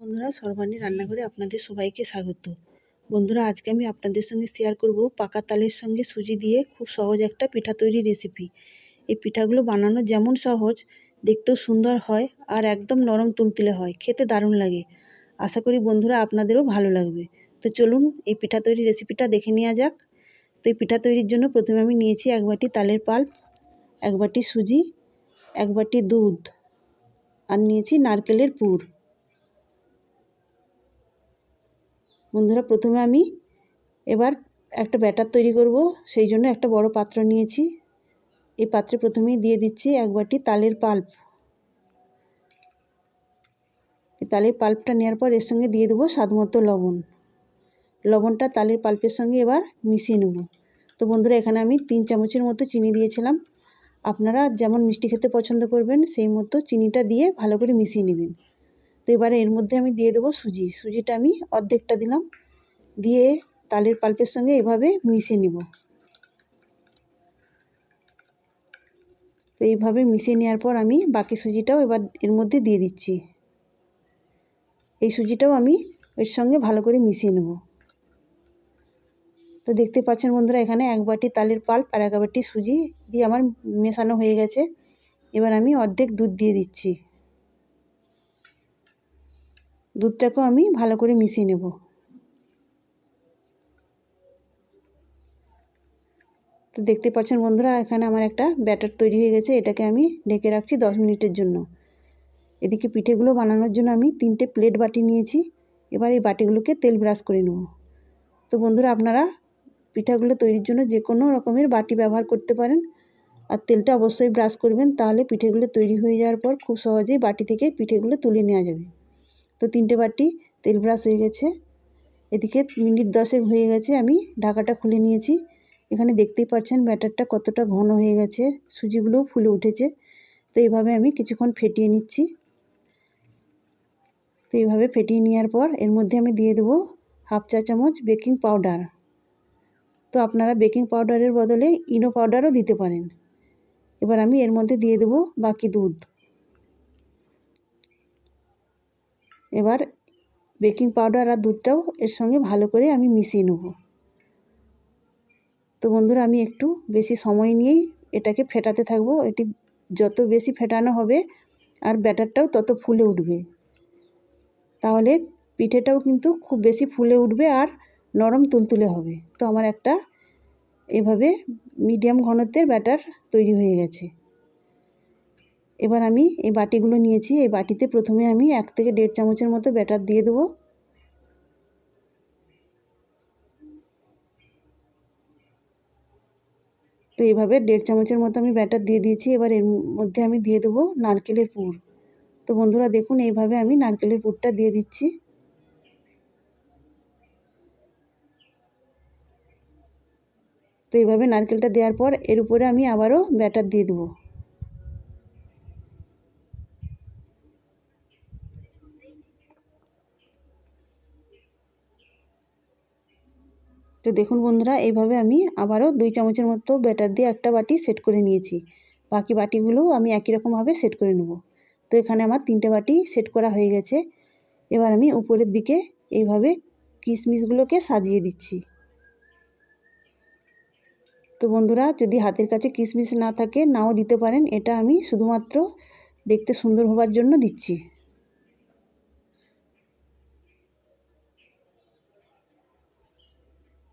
বন্ধুরা, সর্বাণী রান্নাঘরে আপনাদের সবাইকে স্বাগত। বন্ধুরা, আজকে আমি আপনাদের সঙ্গে শেয়ার করব পাকা তালের সঙ্গে সুজি দিয়ে খুব সহজ একটা পিঠা তৈরির রেসিপি। এই পিঠাগুলো বানানো যেমন সহজ, দেখতেও সুন্দর হয় আর একদম নরম তুলতুলে হয়, খেতে দারুণ লাগে। আশা করি বন্ধুরা আপনাদেরও ভালো লাগবে। তো চলুন এই পিঠা তৈরির রেসিপিটা দেখে নেওয়া যাক। তো এই পিঠা তৈরির জন্য প্রথমে আমি নিয়েছি 1 বাটি তালের পাল্প, 1 বাটি সুজি, 1 বাটি দুধ আর নিয়েছি নারকেলের পুর। বন্ধুরা, প্রথমে আমি এবার একটা ব্যাটার তৈরি করব, সেই জন্য একটা বড় পাত্র নিয়েছি। এই পাত্রে প্রথমেই দিয়ে দিচ্ছি 1 বাটি তালের পাল্প। এই তালের পাল্পটা নেওয়ার পর এর সঙ্গে দিয়ে দেবো স্বাদমতো লবণ। লবণটা তালের পাল্পের সঙ্গে এবার মিশিয়ে নেব। তো বন্ধুরা, এখানে আমি 3 চামচের মতো চিনি দিয়েছিলাম। আপনারা যেমন মিষ্টি খেতে পছন্দ করবেন সেই মতো চিনিটা দিয়ে ভালো করে মিশিয়ে নেবেন। তো এবারে এর মধ্যে আমি দিয়ে দেবো সুজিটা আমি অর্ধেকটা দিলাম, দিয়ে তালের পাল্পের সঙ্গে এভাবে মিশিয়ে নেব। তো এইভাবে মিশিয়ে নেওয়ার পর আমি বাকি সুজিটাও এবার এর মধ্যে দিয়ে দিচ্ছি। এই সুজিটাও আমি এর সঙ্গে ভালো করে মিশিয়ে নেব। তো দেখতে পাচ্ছেন বন্ধুরা, এখানে 1 বাটি তালের পাল্প আর 1 বাটি সুজি দিয়ে আমার মেশানো হয়ে গেছে। এবার আমি অর্ধেক দুধ দিয়ে দিচ্ছি। দুধটাকেও আমি ভালো করে মিশিয়ে নেব। তো দেখতে পাচ্ছেন বন্ধুরা, এখানে আমার একটা ব্যাটার তৈরি হয়ে গেছে। এটাকে আমি ঢেকে রাখছি 10 মিনিটের জন্য। এদিকে পিঠেগুলো বানানোর জন্য আমি 3টে প্লেট বাটি নিয়েছি। এবার এই বাটিগুলোকে তেল ব্রাশ করে নেব। তো বন্ধুরা, আপনারা পিঠাগুলো তৈরির জন্য যে কোনো রকমের বাটি ব্যবহার করতে পারেন, আর তেলটা অবশ্যই ব্রাশ করবেন, তাহলে পিঠেগুলো তৈরি হয়ে যাওয়ার পর খুব সহজেই বাটি থেকে পিঠেগুলো তুলে নেওয়া যাবে। তো 3টে বাটি তেল ব্রাশ হয়ে গেছে। এদিকে মিনিট 10 হয়ে গেছে, আমি ঢাকাটা খুলে নিয়েছি। এখানে দেখতেই পাচ্ছেন ব্যাটারটা কতটা ঘন হয়ে গেছে, সুজিগুলোও ফুলে উঠেছে। তো এইভাবে আমি কিছুক্ষণ ফেটিয়ে নিচ্ছি। তো এইভাবে ফেটিয়ে নেওয়ার পর এর মধ্যে আমি দিয়ে দেবো 1/2 চা চামচ বেকিং পাউডার। তো আপনারা বেকিং পাউডারের বদলে ইনো পাউডারও দিতে পারেন। এবার আমি এর মধ্যে দিয়ে দেবো বাকি দুধ। এবার বেকিং পাউডার আর দুধটাও এর সঙ্গে ভালো করে আমি মিশিয়ে নেব। তো বন্ধুরা, আমি একটু বেশি সময় নিয়েই এটাকে ফেটাতে থাকবো। এটি যত বেশি ফেটানো হবে আর ব্যাটারটাও তত ফুলে উঠবে, তাহলে পিঠেটাও কিন্তু খুব বেশি ফুলে উঠবে আর নরম তুলতুলে হবে। তো আমার একটা এভাবে মিডিয়াম ঘনত্বের ব্যাটার তৈরি হয়ে গেছে। এবার আমি এই বাটিগুলো নিয়েছি, এই বাটিতে প্রথমে আমি 1 থেকে 1.5 চামচের মতো ব্যাটার দিয়ে দেবো। তো এইভাবে 1.5 চামচের মতো আমি ব্যাটার দিয়ে দিয়েছি। এবার এর মধ্যে আমি দিয়ে দেবো নারকেলের পুর। তো বন্ধুরা দেখুন, এইভাবে আমি নারকেলের পুরটা দিয়ে দিচ্ছি। তো এইভাবে নারকেলটা দেওয়ার পর এর উপরে আমি আবারও ব্যাটার দিয়ে দেবো। তো দেখুন বন্ধুরা, এইভাবে আমি আবারও 2 চামচের মতো ব্যাটার দিয়ে একটা বাটি সেট করে নিয়েছি। বাকি বাটিগুলোও আমি একই রকমভাবে সেট করে নেব। তো এখানে আমার 3টে বাটি সেট করা হয়ে গেছে। এবার আমি উপরের দিকে এইভাবে কিশমিশগুলোকে সাজিয়ে দিচ্ছি। তো বন্ধুরা, যদি হাতের কাছে কিশমিশ না থাকে নাও দিতে পারেন, এটা আমি শুধুমাত্র দেখতে সুন্দর হওয়ার জন্য দিচ্ছি।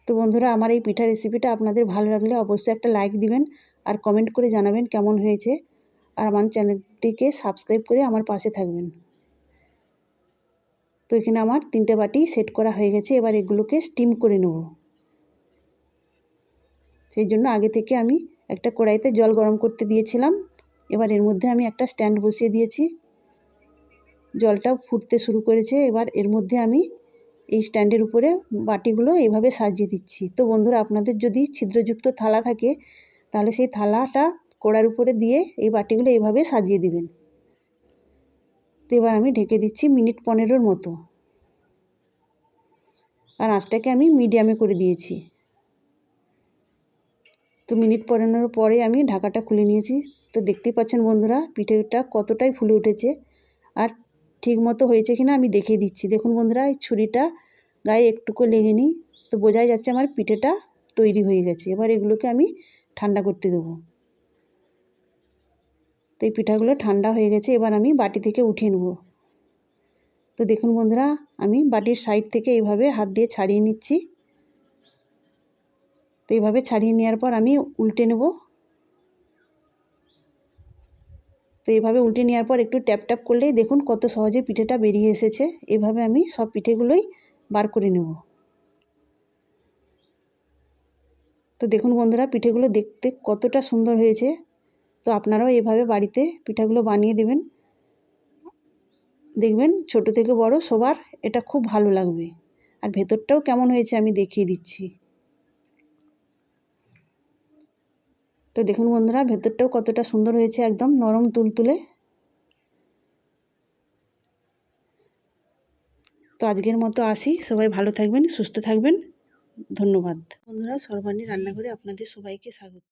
তো বন্ধুরা, আমার এই পিঠা রেসিপিটা আপনাদের ভালো লাগলে অবশ্যই একটা লাইক দিবেন আর কমেন্ট করে জানাবেন কেমন হয়েছে, আর আমার চ্যানেলটিকে সাবস্ক্রাইব করে আমার পাশে থাকবেন। তো এখানে আমার 3টে বাটি সেট করা হয়ে গেছে। এবার এগুলোকে স্টিম করে নেব। সেই জন্য আগে থেকে আমি একটা কড়াইতে জল গরম করতে দিয়েছিলাম। এবার এর মধ্যে আমি একটা স্ট্যান্ড বসিয়ে দিয়েছি। জলটাও ফুটতে শুরু করেছে। এবার এর মধ্যে আমি এই স্ট্যান্ডের উপরে বাটিগুলো এইভাবে সাজিয়ে দিচ্ছি। তো বন্ধুরা, আপনাদের যদি ছিদ্রযুক্ত থালা থাকে তাহলে সেই থালাটা কড়ার উপরে দিয়ে এই বাটিগুলো এইভাবে সাজিয়ে দিবেন। তো এবার আমি ঢেকে দিচ্ছি মিনিট 15 মতো, আর আঁচটাকে আমি মিডিয়ামে করে দিয়েছি। তো মিনিট 15 পরে আমি ঢাকাটা খুলে নিয়েছি। তো দেখতেই পাচ্ছেন বন্ধুরা, পিঠেটা কতটাই ফুলে উঠেছে আর ঠিক মতো হয়েছে কিনা আমি দেখিয়ে দিচ্ছি। দেখুন বন্ধুরা, এই ছুরিটা গায়ে একটুকু লেগেনি, তো বোঝাই যাচ্ছে আমার পিঠেটা তৈরি হয়ে গেছে। এবার এগুলোকে আমি ঠান্ডা করতে দেবো। তো এই পিঠাগুলো ঠান্ডা হয়ে গেছে, এবার আমি বাটি থেকে উঠিয়ে নেব। তো দেখুন বন্ধুরা, আমি বাটির সাইড থেকে এইভাবে হাত দিয়ে ছাড়িয়ে নিচ্ছি। তো এইভাবে ছাড়িয়ে নেওয়ার পর আমি উল্টে নেব। তো এইভাবে উল্টে নেওয়ার পর একটু ট্যাপ ট্যাপ করলেই দেখুন কত সহজে পিঠেটা বেরিয়ে এসেছে। এভাবে আমি সব পিঠেগুলোই বার করে নেব। তো দেখুন বন্ধুরা, পিঠেগুলো দেখতে কতটা সুন্দর হয়েছে। তো আপনারাও এভাবে বাড়িতে পিঠাগুলো বানিয়ে দেবেন, দেখবেন ছোট থেকে বড় সবার এটা খুব ভালো লাগবে। আর ভেতরটাও কেমন হয়েছে আমি দেখিয়ে দিচ্ছি। তো দেখুন বন্ধুরা, ভেতরটাও কতটা সুন্দর হয়েছে, একদম নরম তুলতুলে। তো আজকের মতো আসি, সবাই ভালো থাকবেন, সুস্থ থাকবেন। ধন্যবাদ বন্ধুরা, সর্বাণী রান্নাঘরে আপনাদের সবাইকে স্বাগত।